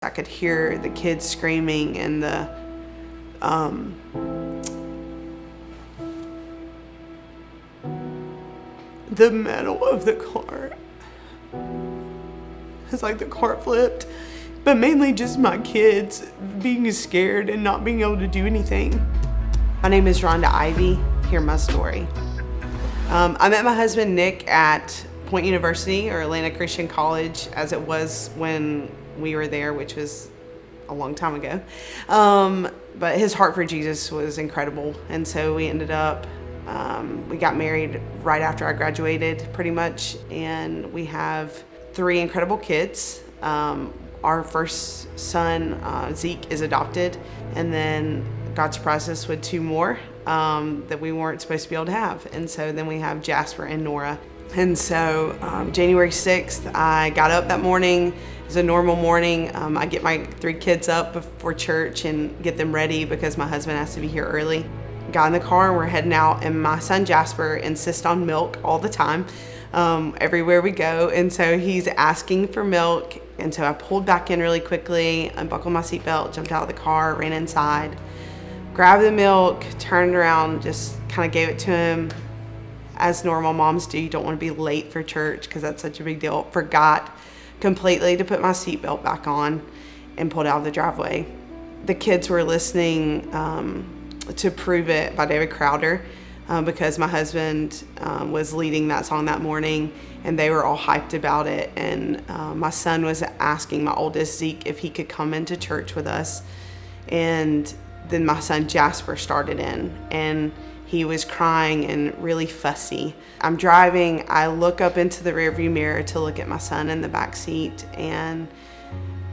I could hear the kids screaming and the metal of the car. It's like the car flipped, but mainly just my kids being scared and not being able to do anything. My name is Ronda Ivey. Hear my story. I met my husband Nick at Point University, or Atlanta Christian College as it was when we were there, which was a long time ago. But his heart for Jesus was incredible. And so we ended up, we got married right after I graduated pretty much. And we have 3 incredible kids. Our first son, Zeke, is adopted. And then God surprised us with 2 more that we weren't supposed to be able to have. And so then we have Jasper and Nora. And so January 6th, I got up that morning. It was a normal morning. I get my 3 kids up before church and get them ready because my husband has to be here early. Got in the car and we're heading out, and my son Jasper insists on milk all the time, everywhere we go. And so he's asking for milk. And so I pulled back in really quickly, unbuckled my seatbelt, jumped out of the car, ran inside, grabbed the milk, turned around, just kind of gave it to him. As normal moms do, you don't want to be late for church because that's such a big deal. Forgot completely to put my seatbelt back on and pulled out of the driveway. The kids were listening to Prove It by David Crowder because my husband was leading that song that morning, and they were all hyped about it. And my son was asking my oldest, Zeke, if he could come into church with us. And then my son Jasper started in, and he was crying and really fussy. I'm driving, I look up into the rearview mirror to look at my son in the back seat and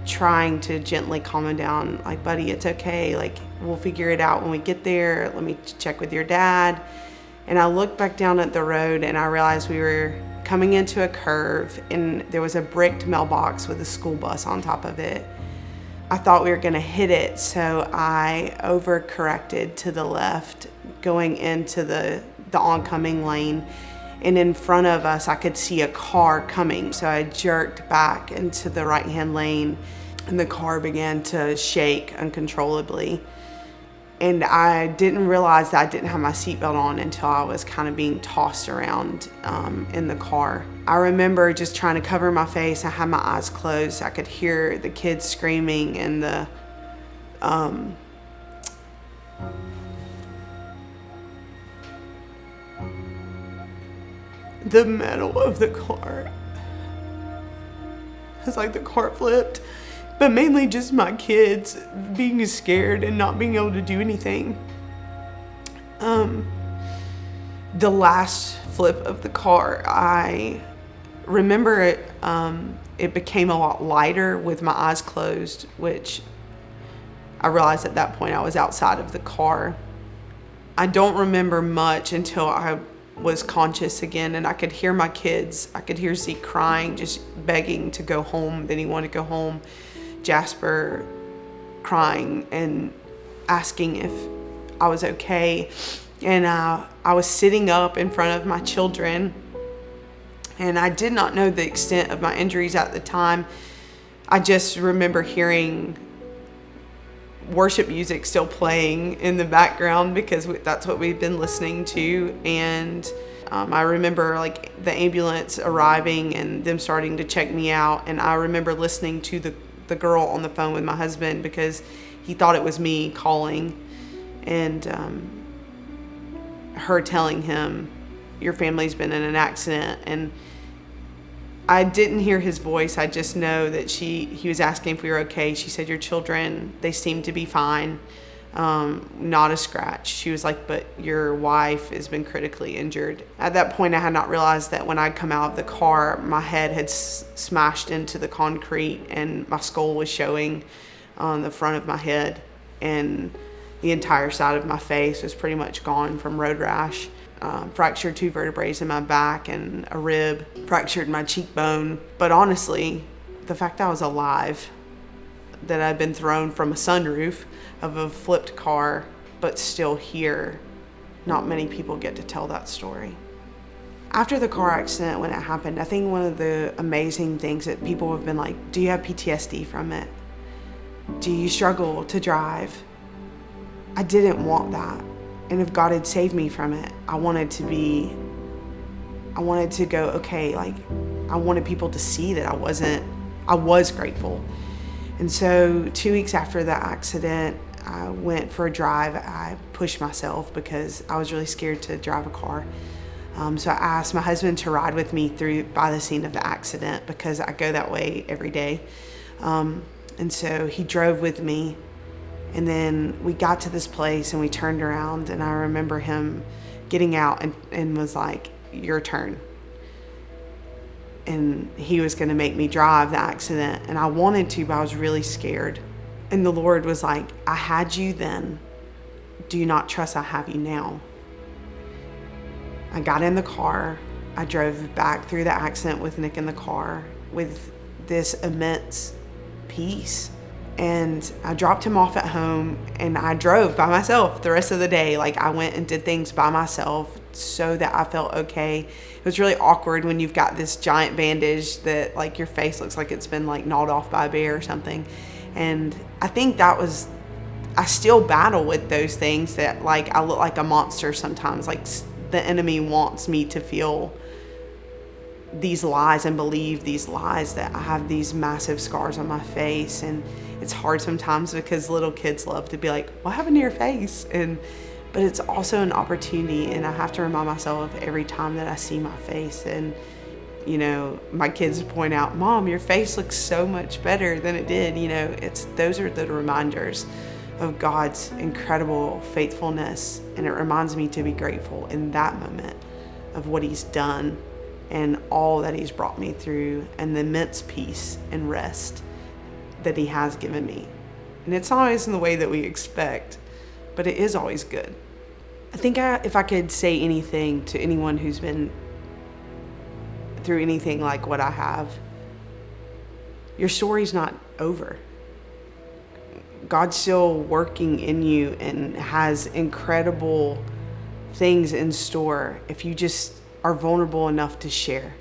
trying to gently calm him down, like, buddy, it's okay, like, we'll figure it out when we get there, let me check with your dad. And I looked back down at the road and I realized we were coming into a curve, and there was a bricked mailbox with a school bus on top of it. I thought we were gonna hit it, so I overcorrected to the left, going into the oncoming lane. And in front of us, I could see a car coming. So I jerked back into the right-hand lane, and the car began to shake uncontrollably. And I didn't realize that I didn't have my seatbelt on until I was kind of being tossed around in the car. I remember just trying to cover my face. I had my eyes closed. I could hear the kids screaming and the metal of the car. It's like the car flipped, but mainly just my kids being scared and not being able to do anything. The last flip of the car, I remember it became a lot lighter with my eyes closed, which I realized at that point I was outside of the car. I don't remember much until I was conscious again, and I could hear my kids. I could hear Zeke crying, just begging to go home. Then he wanted to go home. Jasper crying and asking if I was okay. And I was sitting up in front of my children, and I did not know the extent of my injuries at the time. I just remember hearing worship music still playing in the background because that's what we've been listening to. And I remember like the ambulance arriving and them starting to check me out. And I remember listening to the girl on the phone with my husband because he thought it was me calling, and her telling him, your family's been in an accident. And I didn't hear his voice. I just know that he was asking if we were okay. She said, your children, they seem to be fine. Not a scratch. She was like, but your wife has been critically injured. At that point, I had not realized that when I'd come out of the car, my head had smashed into the concrete and my skull was showing on the front of my head. And the entire side of my face was pretty much gone from road rash. Fractured 2 vertebrae in my back and a rib, fractured my cheekbone. But honestly, the fact that I was alive, that I'd been thrown from a sunroof of a flipped car, but still here, not many people get to tell that story. After the car accident, when it happened, I think one of the amazing things that people have been like, do you have PTSD from it? Do you struggle to drive? I didn't want that. And if God had saved me from it, I wanted to go, okay, like I wanted people to see that I was grateful. And so 2 weeks after the accident, I went for a drive. I pushed myself because I was really scared to drive a car. So I asked my husband to ride with me by the scene of the accident because I go that way every day. And so he drove with me, and then we got to this place and we turned around, and I remember him getting out and was like, your turn. And he was going to make me drive the accident, and I wanted to, but I was really scared. And the Lord was like, I had you then. Do you not trust I have you now? I got in the car. I drove back through the accident with Nick in the car with this immense peace. And I dropped him off at home, and I drove by myself the rest of the day. Like, I went and did things by myself so that I felt okay. It was really awkward when you've got this giant bandage that like your face looks like it's been like gnawed off by a bear or something. And I think I still battle with those things that like I look like a monster sometimes. Like the enemy wants me to feel these lies and believe these lies that I have these massive scars on my face. And it's hard sometimes because little kids love to be like, what happened to your face? But it's also an opportunity, and I have to remind myself every time that I see my face. And you know, my kids point out, Mom, your face looks so much better than it did. You know, those are the reminders of God's incredible faithfulness, and it reminds me to be grateful in that moment of what He's done and all that He's brought me through, and the immense peace and rest that He has given me. And it's not always in the way that we expect, but it is always good. I think if I could say anything to anyone who's been through anything like what I have, your story's not over. God's still working in you and has incredible things in store if you just are vulnerable enough to share.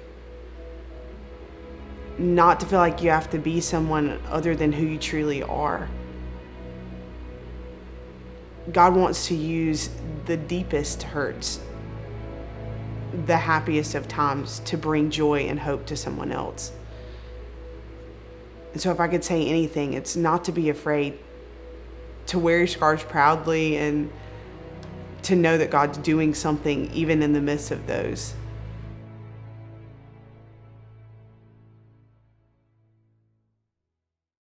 Not to feel like you have to be someone other than who you truly are. God wants to use the deepest hurts, the happiest of times, to bring joy and hope to someone else. And so if I could say anything, it's not to be afraid, to wear your scars proudly, and to know that God's doing something even in the midst of those.